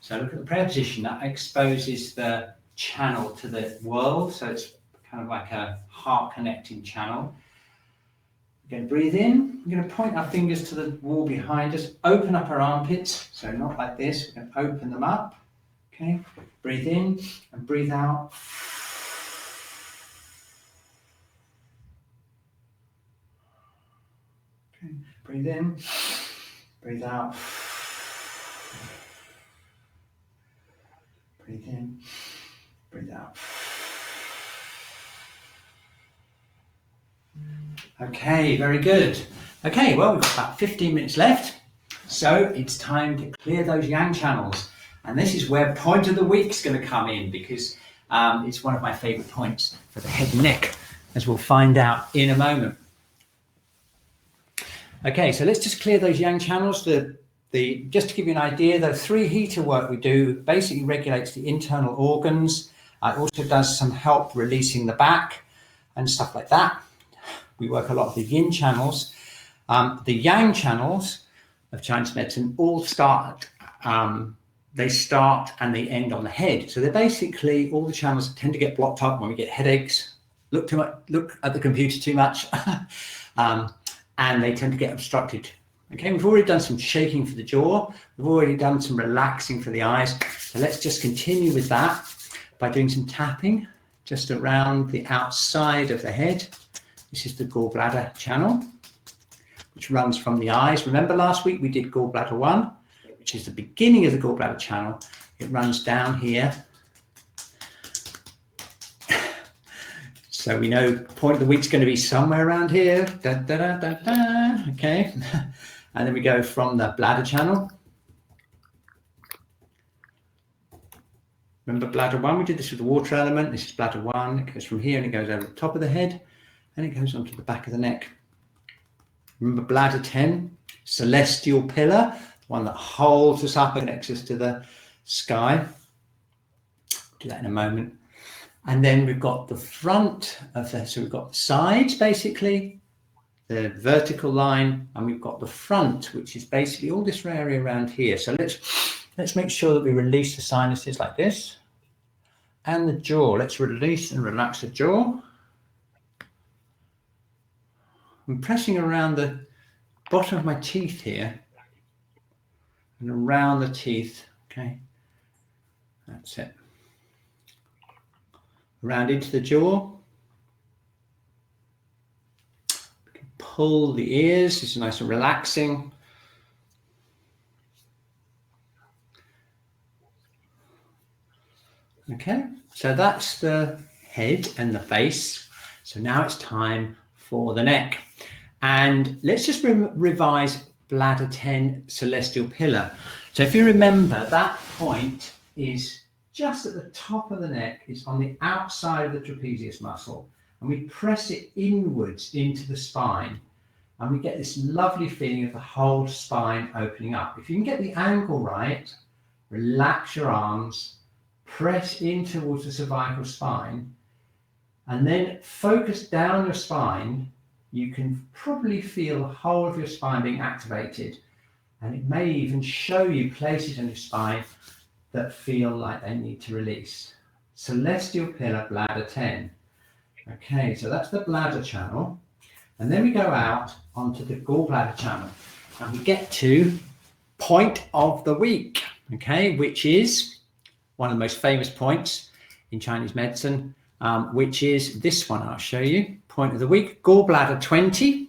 So look at the prayer position. That exposes the channel to the world. So it's kind of like a heart connecting channel. We're going to breathe in. We're going to point our fingers to the wall behind us. Open up our armpits. So not like this. We're going to open them up. Okay. Breathe in and breathe out. Okay. Breathe in. Breathe out. Breathe in. Breathe out. Okay, very good. Okay, well, we've got about 15 minutes left. So it's time to clear those yang channels. And this is where point of the week's going to come in, because it's one of my favorite points for the head and neck, as we'll find out in a moment. Okay, so let's just clear those yang channels. Just to give you an idea, the 3 heater work we do basically regulates the internal organs. It also does some help releasing the back and stuff like that. We work a lot of the yin channels. The yang channels of Chinese medicine all start, they start and they end on the head. So they're basically all the channels that tend to get blocked up when we get headaches, look at the computer too much, and they tend to get obstructed. Okay, we've already done some shaking for the jaw. We've already done some relaxing for the eyes. So let's just continue with that by doing some tapping just around the outside of the head. This is the gallbladder channel, which runs from the eyes. Remember last week we did gallbladder 1, which is the beginning of the gallbladder channel. It runs down here. So we know point of the week's going to be somewhere around here. Da, da, da, da, da. Okay. And then we go from the bladder channel. Remember bladder 1? We did this with the water element. This is bladder 1. It goes from here and it goes over the top of the head. And it goes onto the back of the neck. Remember bladder 10, celestial pillar, the one that holds us up and connects us to the sky. Do that in a moment. And then we've got the front of the, so we've got the sides basically, the vertical line, and we've got the front, which is basically all this area around here. So let's make sure that we release the sinuses like this. And the jaw, let's release and relax the jaw. I'm pressing around the bottom of my teeth here and around the teeth. Okay, that's it. Around into the jaw. We can pull the ears. This is nice and relaxing. Okay, so that's the head and the face. So now it's time for the neck. And let's just revise bladder 10, celestial pillar. So if you remember, that point is just at the top of the neck. It's on the outside of the trapezius muscle. And we press it inwards into the spine. And we get this lovely feeling of the whole spine opening up. If you can get the angle right, relax your arms, press in towards the cervical spine, and then focus down your spine. You can probably feel the whole of your spine being activated. And it may even show you places on your spine that feel like they need to release. Celestial pillar, bladder 10. Okay, so that's the bladder channel. And then we go out onto the gallbladder channel. And we get to point of the week, okay, which is one of the most famous points in Chinese medicine, which is this one I'll show you. Point of the week, gallbladder 20,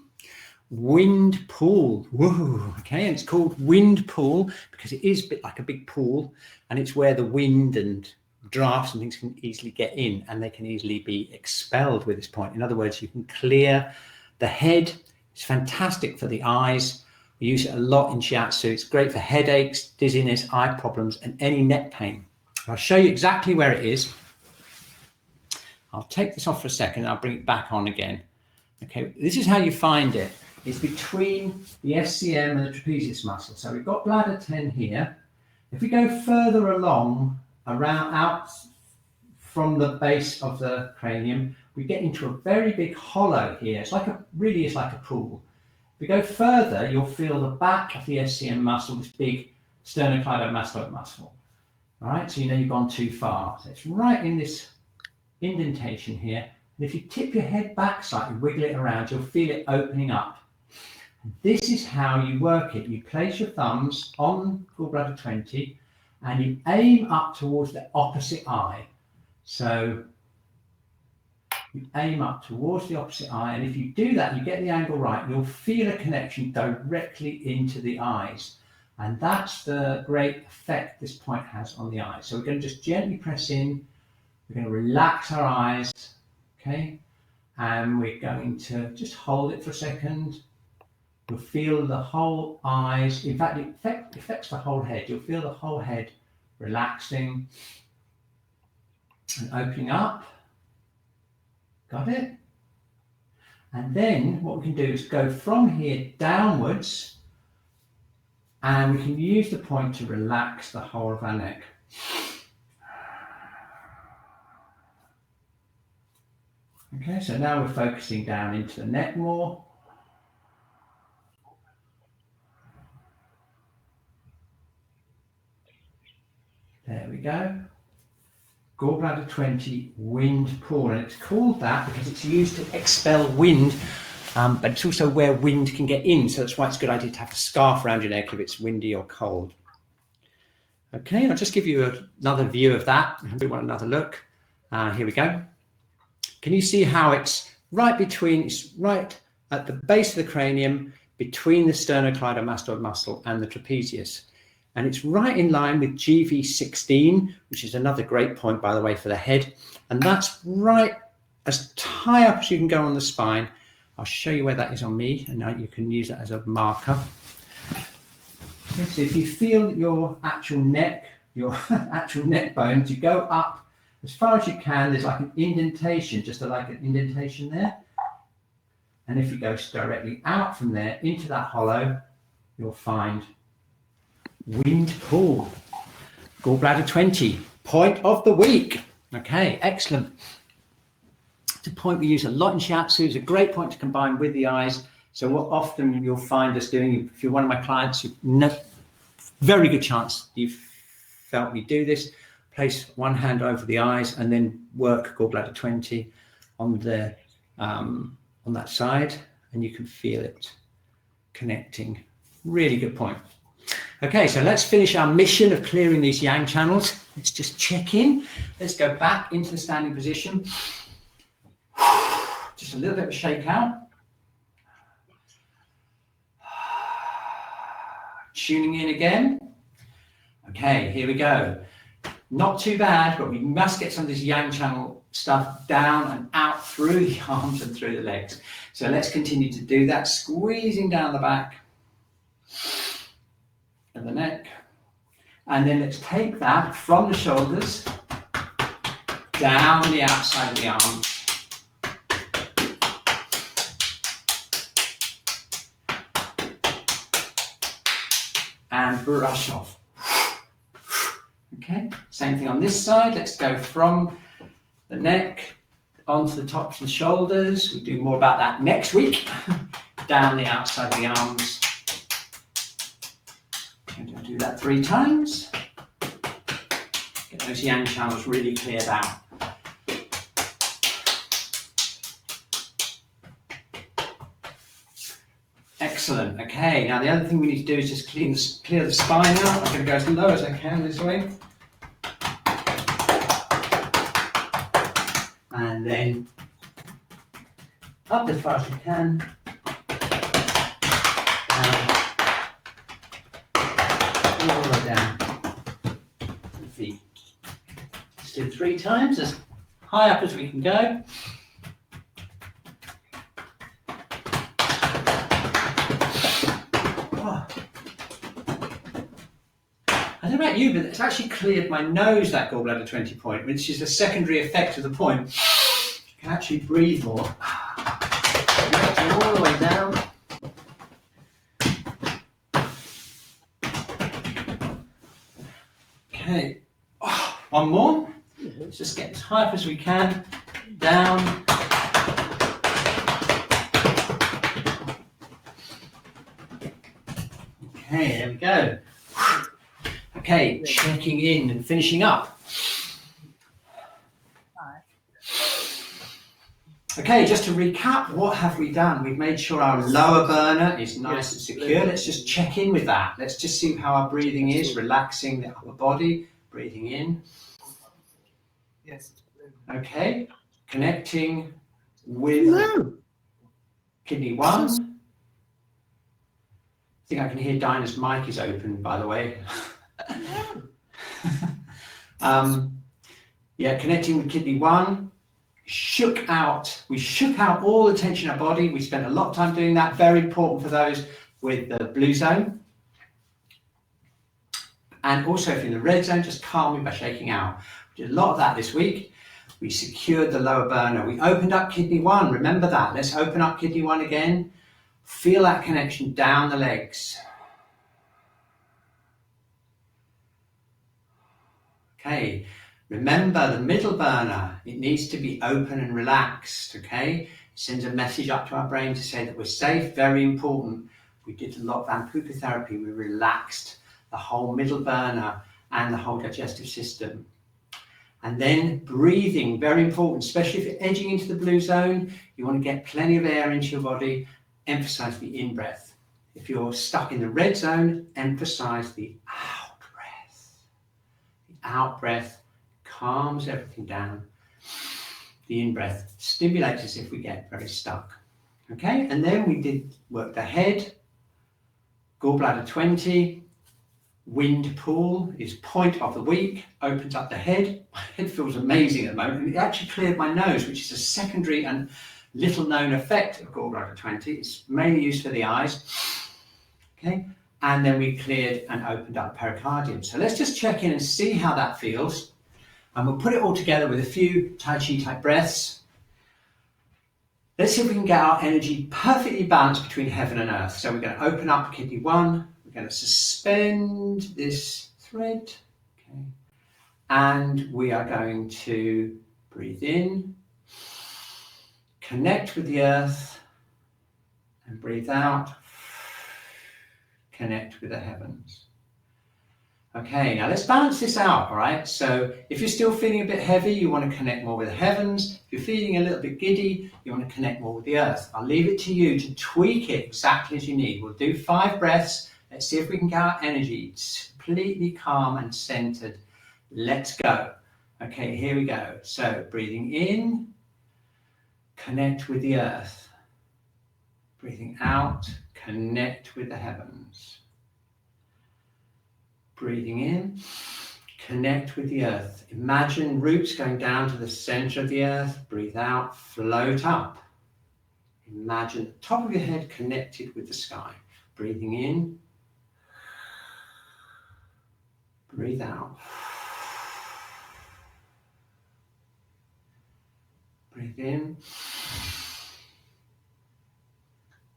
wind pool. Woo, okay, and it's called wind pool because it is a bit like a big pool, and it's where the wind and drafts and things can easily get in, and they can easily be expelled with this point. In other words, you can clear the head. It's fantastic for the eyes. We use it a lot in Shiatsu. It's great for headaches, dizziness, eye problems, and any neck pain. I'll show you exactly where it is. I'll take this off for a second and I'll bring it back on again. Okay, this is how you find it. It's between the SCM and the trapezius muscle. So we've got bladder 10 here. If we go further along, out from the base of the cranium, we get into a very big hollow here. It's like really is like a pool. If we go further, you'll feel the back of the SCM muscle, this big sternocleidomastoid muscle. All right, so you know you've gone too far. So it's right in this indentation here. And if you tip your head back slightly, wiggle it around, you'll feel it opening up. And this is how you work it. You place your thumbs on gallbladder 20 and you aim up towards the opposite eye. So you aim up towards the opposite eye, and if you do that, you get the angle right, you'll feel a connection directly into the eyes. And that's the great effect this point has on the eyes. So we're going to just gently press in. We're going to relax our eyes, okay? And we're going to just hold it for a second. You'll feel the whole eyes. In fact, it affects the whole head. You'll feel the whole head relaxing and opening up. Got it? And then what we can do is go from here downwards, and we can use the point to relax the whole of our neck. Okay, so now we're focusing down into the neck more. There we go. Gallbladder 20 wind pool, and it's called that because it's used to expel wind, but it's also where wind can get in, so that's why it's a good idea to have a scarf around your neck if it's windy or cold. Okay, I'll just give you another view of that. We want another look. Here we go. Can you see how it's right at the base of the cranium, between the sternocleidomastoid muscle and the trapezius? And it's right in line with GV16, which is another great point, by the way, for the head. And that's right as high up as you can go on the spine. I'll show you where that is on me, and now you can use that as a marker. Okay, so if you feel your actual neck bones, you go up as far as you can. There's like an indentation, like an indentation there. And if you go directly out from there into that hollow, you'll find wind pool. Gallbladder 20, point of the week. Okay, excellent. It's a point we use a lot in Shiatsu. It's a great point to combine with the eyes. So what often you'll find us doing, if you're one of my clients, very good chance you've felt me do this. Place one hand over the eyes and then work gallbladder 20 on that side, and you can feel it connecting. Really good point. Okay, so let's finish our mission of clearing these yang channels. Let's just check in. Let's go back into the standing position. Just a little bit of a shake out. Tuning in again. Okay, here we go. Not too bad, but we must get some of this yang channel stuff down and out through the arms and through the legs. So let's continue to do that, squeezing down the back and the neck. And then let's take that from the shoulders down the outside of the arms. And brush off. Okay, same thing on this side. Let's go from the neck onto the tops of the shoulders. We'll do more about that next week. Down the outside of the arms. I'm going to do that 3 times. Get those yang channels really cleared out. Excellent. Okay, now the other thing we need to do is just clear the spine out. I'm going to go as low as I can this way. And then up as far as you can. And all the way down to the feet. Let's do 3 times, as high up as we can go. don't know about you, but it's actually cleared my nose, that gallbladder 20 point, which is a secondary effect of the point. You can actually breathe more. All the way down. Okay, one more. Let's just get as high up as we can, down. Okay, there we go. Okay, checking in and finishing up. Okay, just to recap, what have we done? We've made sure our lower burner is nice and secure. Let's just check in with that. Let's just see how our breathing is, relaxing the upper body, breathing in. Yes. Okay, connecting with kidney 1. I think I can hear Dinah's mic is open, by the way. Yeah, connecting with kidney 1. We shook out all the tension in our body. We spent a lot of time doing that. Very important for those with the blue zone. And also if you're in the red zone, just calming by shaking out. We did a lot of that this week. We secured the lower burner. We opened up kidney 1. Remember that. Let's open up kidney 1 again. Feel that connection down the legs. Okay. Remember the middle burner, it needs to be open and relaxed, okay? It sends a message up to our brain to say that we're safe, very important. We did a lot of Anatomical therapy, we relaxed the whole middle burner and the whole digestive system. And then breathing, very important, especially if you're edging into the blue zone, you want to get plenty of air into your body, emphasize the in-breath. If you're stuck in the red zone, emphasize the out-breath. The out-breath calms everything down. The in-breath stimulates us if we get very stuck. Okay, and then we did work the head, gallbladder 20, wind pool is point of the week, opens up the head. My head feels amazing at the moment. It actually cleared my nose, which is a secondary and little known effect of gallbladder 20. It's mainly used for the eyes. Okay, and then we cleared and opened up pericardium. So let's just check in and see how that feels. And we'll put it all together with a few Tai Chi Type Breaths. Let's see if we can get our energy perfectly balanced between heaven and earth. So we're going to open up kidney 1. We're going to suspend this thread. Okay. And we are going to breathe in, connect with the earth, and breathe out, connect with the heavens. Okay, now let's balance this out, all right? So if you're still feeling a bit heavy, you want to connect more with the heavens. If you're feeling a little bit giddy, you want to connect more with the earth. I'll leave it to you to tweak it exactly as you need. We'll do 5 breaths. Let's see if we can get our energy completely calm and centered. Let's go. Okay, here we go. So breathing in, connect with the earth. Breathing out, connect with the heavens. Breathing in, connect with the earth. Imagine roots going down to the center of the earth. Breathe out, float up. Imagine the top of your head connected with the sky. Breathing in, breathe out. Breathe in,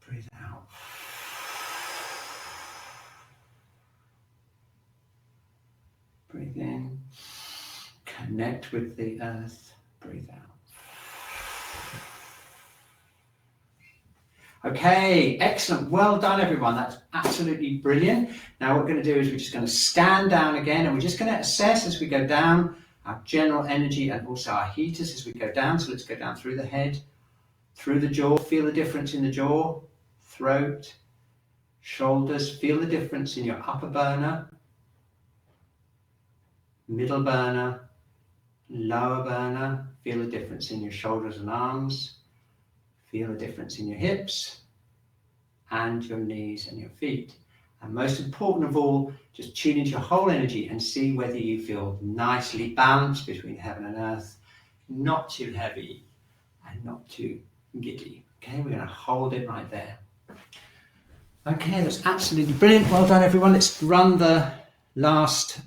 breathe out. Breathe in, connect with the earth, breathe out. Okay, excellent. Well done, everyone. That's absolutely brilliant. Now what we're going to do is we're just going to stand down again, and we're just going to assess as we go down our general energy and also our heaters as we go down. So let's go down through the head, through the jaw. Feel the difference in the jaw, throat, shoulders. Feel the difference in your upper burner, middle burner, lower burner. Feel the difference in your shoulders and arms. Feel the difference in your hips and your knees and your feet. And most important of all, just tune into your whole energy and see whether you feel nicely balanced between heaven and earth, not too heavy and not too giddy. Okay, we're going to hold it right there. Okay, that's absolutely brilliant. Well done, everyone. Let's run the last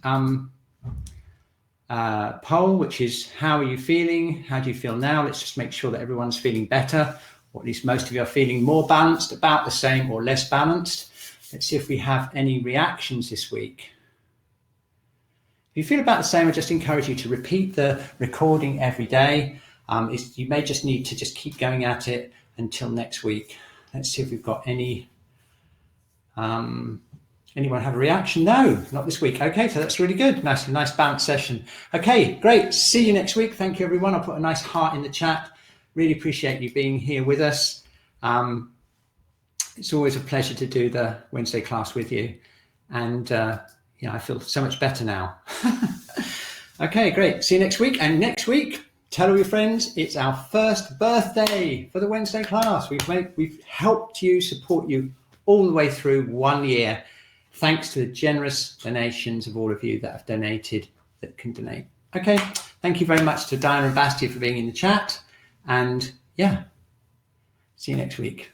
poll, which is how are you feeling? How do you feel now? Let's just make sure that everyone's feeling better, or at least most of you are feeling more balanced, about the same, or less balanced. Let's see if we have any reactions this week. If you feel about the same, I just encourage you to repeat the recording every day. You may just need to just keep going at it until next week. Let's see if we've got any. Anyone have a reaction? No, not this week. Okay, so that's really good. Nice balanced session. Okay, great. See you next week. Thank you, everyone. I'll put a nice heart in the chat. Really appreciate you being here with us. It's always a pleasure to do the Wednesday class with you. And I feel so much better now. Okay, great. See you next week. And next week, tell all your friends, it's our first birthday for the Wednesday class. We've helped you, support you all the way through 1 year, thanks to the generous donations of all of you that have donated, that can donate. Okay, thank you very much to Diana and Bastia for being in the chat. And yeah, see you next week.